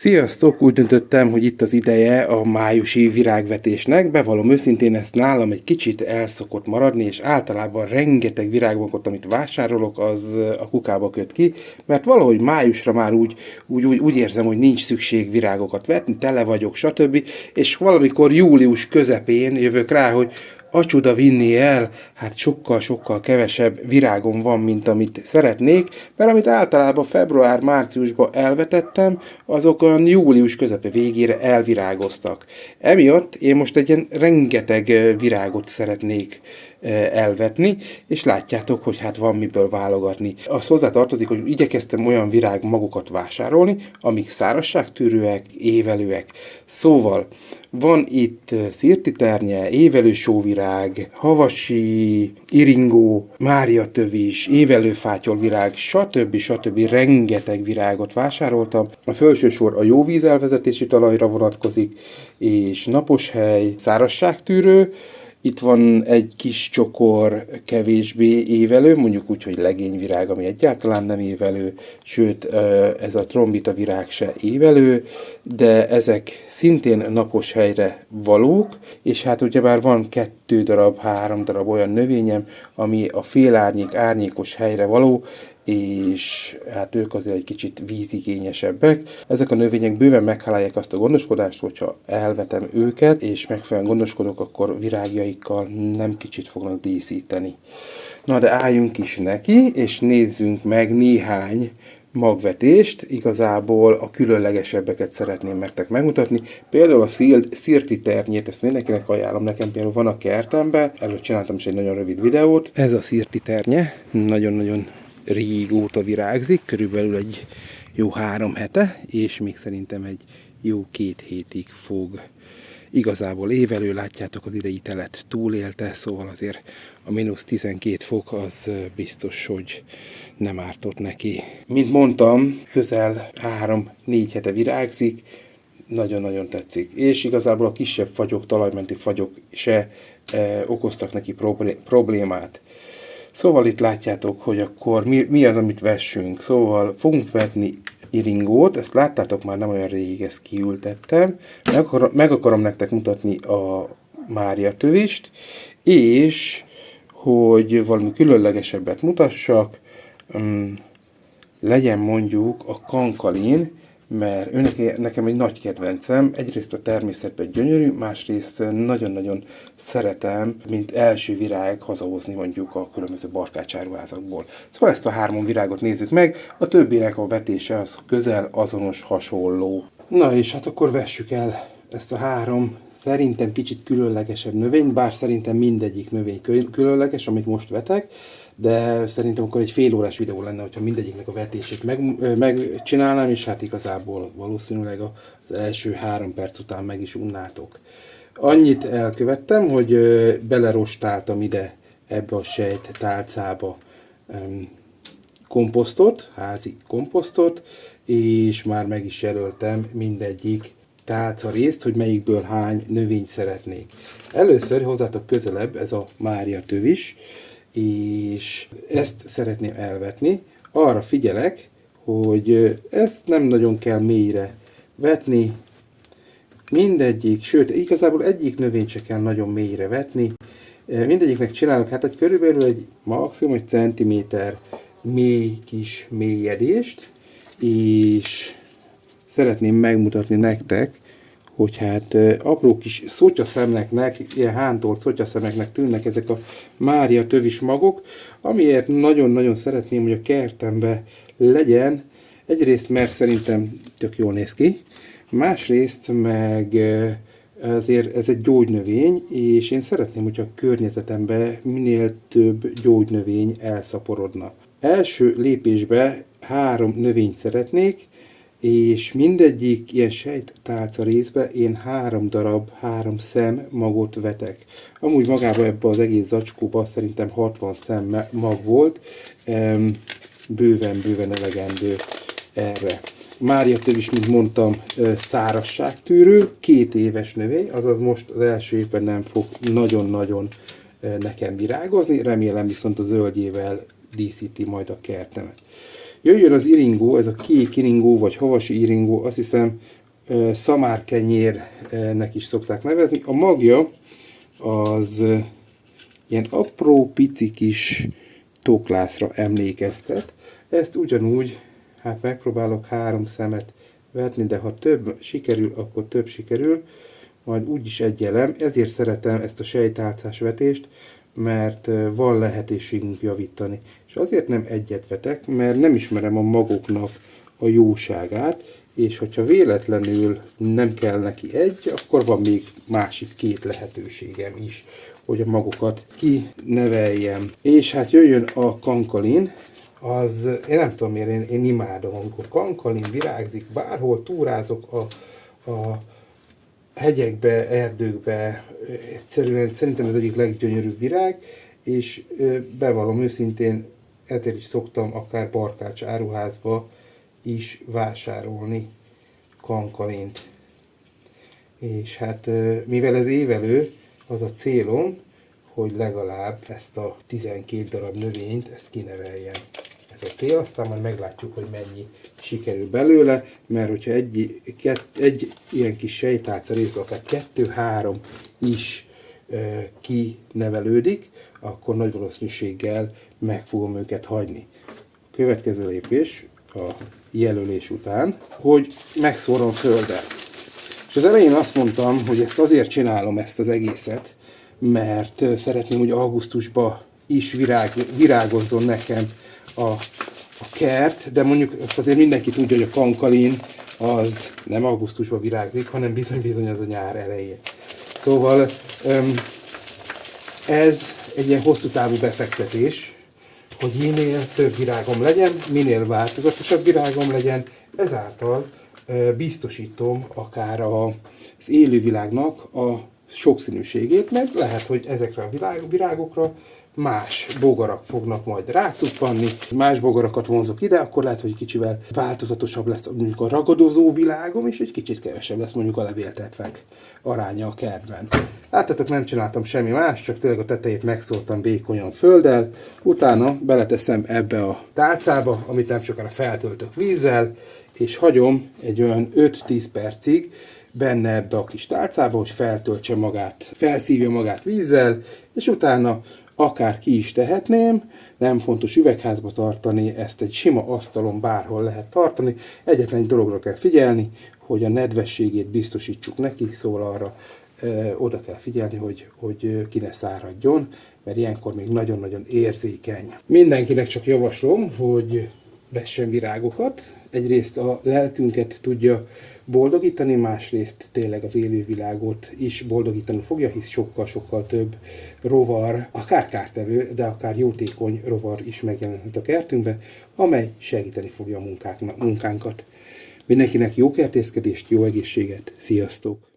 Sziasztok! Úgy döntöttem, hogy itt az ideje a májusi virágvetésnek. Bevallom őszintén, ezt nálam egy kicsit el szokott maradni, és általában rengeteg virágbankot, amit vásárolok, az a kukába köt ki, mert valahogy májusra már úgy érzem, hogy nincs szükség virágokat vetni, tele vagyok, stb. És valamikor július közepén jövök rá, hogy a csuda vinni el, hát sokkal-sokkal kevesebb virágom van, mint amit szeretnék, mert amit általában február-márciusban elvetettem, azok olyan július közepe végére elvirágoztak. Emiatt én most egy ilyen rengeteg virágot szeretnék elvetni, és látjátok, hogy hát van miből válogatni. Az hozzátartozik, hogy igyekeztem olyan virágmagokat vásárolni, amik szárazságtűrőek, évelőek. Szóval van itt szirtiternye, évelő sóvirág, havasi, iringó, máriatövis, évelőfátyolvirág, stb. Rengeteg virágot vásároltam. A felső sor a jó vízelvezetési talajra vonatkozik, és naposhely, szárazságtűrő. Itt van egy kis csokor kevésbé évelő, mondjuk úgy, hogy legényvirág, ami egyáltalán nem évelő, sőt, ez a trombita virág se évelő, de ezek szintén napos helyre valók, és hát ugyebár van 2-3 darab olyan növényem, ami a félárnyék, árnyékos helyre való, és hát ők azért egy kicsit vízigényesebbek. Ezek a növények bőven meghálálják azt a gondoskodást, hogyha elvetem őket, és megfelelően gondoskodok, akkor virágjaikkal nem kicsit fognak díszíteni. Na de álljunk is neki, és nézzünk meg néhány magvetést, igazából a különlegesebbeket szeretném nektek megmutatni. Például a szirtiternyét, ezt mindenkinek ajánlom, nekem például van a kertemben, előtt csináltam is egy nagyon rövid videót. Ez a szirtiternye, nagyon-nagyon régóta virágzik, körülbelül egy jó 3 hete, és még szerintem egy jó 2 hétig fog igazából évelő, látjátok, az idei telet túlélte, szóval azért a -12 fok az biztos, hogy nem ártott neki. Mint mondtam, közel 3-4 hete virágzik, nagyon-nagyon tetszik. És igazából a kisebb fagyok, talajmenti fagyok se okoztak neki problémát. Szóval itt látjátok, hogy akkor mi az, amit vessünk. Szóval fogunk vetni iringót, ezt láttátok már nem olyan rég, ezt kiültettem. Meg akarom nektek mutatni a máriatövist, és hogy valami különlegesebbet mutassak, legyen mondjuk a kankalin, mert nekem egy nagy kedvencem, egyrészt a természetben gyönyörű, másrészt nagyon-nagyon szeretem, mint első virág hazahozni mondjuk a különböző barkácsáruházakból. Szóval ezt a 3 virágot nézzük meg, a többinek a vetése az közel azonos, hasonló. Na és hát akkor vessük el ezt a 3 szerintem kicsit különlegesebb növény, bár szerintem mindegyik növény különleges, amit most vetek, de szerintem akkor egy fél órás videó lenne, hogyha mindegyiknek a vetését megcsinálnám, és hát igazából valószínűleg az első 3 perc után meg is unnátok. Annyit elkövettem, hogy belerostáltam ide ebbe a sejt tálcába komposztot, házi komposztot, és már meg is jelöltem mindegyik tálca részt, hogy melyikből hány növényt szeretnék. Először hozzátok közelebb ez a máriatövis, és ezt szeretném elvetni. Arra figyelek, hogy ezt nem nagyon kell mélyre vetni. Mindegyik, sőt, igazából egyik növényt se kell nagyon mélyre vetni. Mindegyiknek csinálok hát egy körülbelül egy maximum 1 centiméter mély kis mélyedést, és szeretném megmutatni nektek, hogy hát apró kis szotyaszemeknek, ilyen hántolt szotyaszemeknek tűnnek ezek a máriatövis magok, amiért nagyon-nagyon szeretném, hogy a kertemben legyen, egyrészt mert szerintem tök jól néz ki, másrészt meg azért ez egy gyógynövény, és én szeretném, hogyha a környezetemben minél több gyógynövény elszaporodna. Első lépésben 3 növényt szeretnék, és mindegyik ilyen sejttálca részbe én 3 darab, 3 szem magot vetek. Amúgy magában ebbe az egész zacskóban szerintem 60 szem mag volt, bőven elegendő erre. Máriatövis, mint mondtam, szárazságtűrő, 2 éves növény, azaz most az első évben nem fog nagyon-nagyon nekem virágozni, remélem viszont a zöldjével díszíti majd a kertemet. Jöjjön az iringó, ez a kék iringó, vagy havasi iringó, azt hiszem szamárkenyérnek is szokták nevezni. A magja az ilyen apró, pici kis tóklászra emlékeztet. Ezt ugyanúgy, hát megpróbálok 3 szemet vetni, de ha több sikerül, akkor több sikerül, majd úgyis egy elem. Ezért szeretem ezt a sejtálcás vetést, mert van lehetőségünk javítani. És azért nem egyet vetek, mert nem ismerem a magoknak a jóságát, és hogyha véletlenül nem kell neki egy, akkor van még másik 2 lehetőségem is, hogy a magokat kineveljem. És hát jöjjön a kankalin, az, én nem tudom miért, én imádom, amikor kankalin virágzik, bárhol túrázok a hegyekbe, erdőkbe, egyszerűen szerintem ez egyik leggyönyörűbb virág, és bevallom őszintén, ezért is szoktam akár Barkács áruházba is vásárolni kankalint. És hát mivel ez évelő, az a célom, hogy legalább ezt a 12 darab növényt, ezt kineveljem. Ez a cél, aztán majd meglátjuk, hogy mennyi sikerül belőle, mert hogyha egy ilyen kis sejtálca részből akár 2-3 is kinevelődik, akkor nagy valószínűséggel meg fogom őket hagyni. A következő lépés a jelölés után, hogy megszórom földet. És az elején azt mondtam, hogy ezt azért csinálom ezt az egészet, mert szeretném, hogy augusztusban is virágozzon nekem a kert, de mondjuk azt azért mindenki tudja, hogy a kankalin az nem augusztusban virágzik, hanem bizony az a nyár elején. Szóval ez egy ilyen hosszú távú befektetés, hogy minél több virágom legyen, minél változatosabb virágom legyen, ezáltal biztosítom akár az élővilágnak a sokszínűségét, mert lehet, hogy ezekre a virágokra más bogarak fognak majd rácuppanni, más bogarakat vonzok ide, akkor lehet, hogy kicsivel változatosabb lesz mondjuk a ragadozó világom, és egy kicsit kevesebb lesz mondjuk a levéltetvek aránya a kertben. Láttátok, nem csináltam semmi más, csak tényleg a tetejét megszórtam vékonyan földdel, utána beleteszem ebbe a tálcába, amit nem sokára feltöltök vízzel, és hagyom egy olyan 5-10 percig benne ebbe a kis tálcába, hogy feltöltse magát, felszívja magát vízzel, és utána akár ki is tehetném, nem fontos üvegházba tartani, ezt egy sima asztalon bárhol lehet tartani. Egyetlen egy dologra kell figyelni, hogy a nedvességét biztosítsuk neki, szóval arra oda kell figyelni, hogy ki ne száradjon, mert ilyenkor még nagyon-nagyon érzékeny. Mindenkinek csak javaslom, hogy vessen virágokat. Egyrészt a lelkünket tudja boldogítani, másrészt tényleg az élővilágot is boldogítani fogja, hisz sokkal-sokkal több rovar, akár kártevő, de akár jótékony rovar is megjelenhet a kertünkben, amely segíteni fogja a munkánkat. Mindenkinek jó kertészkedést, jó egészséget, sziasztok!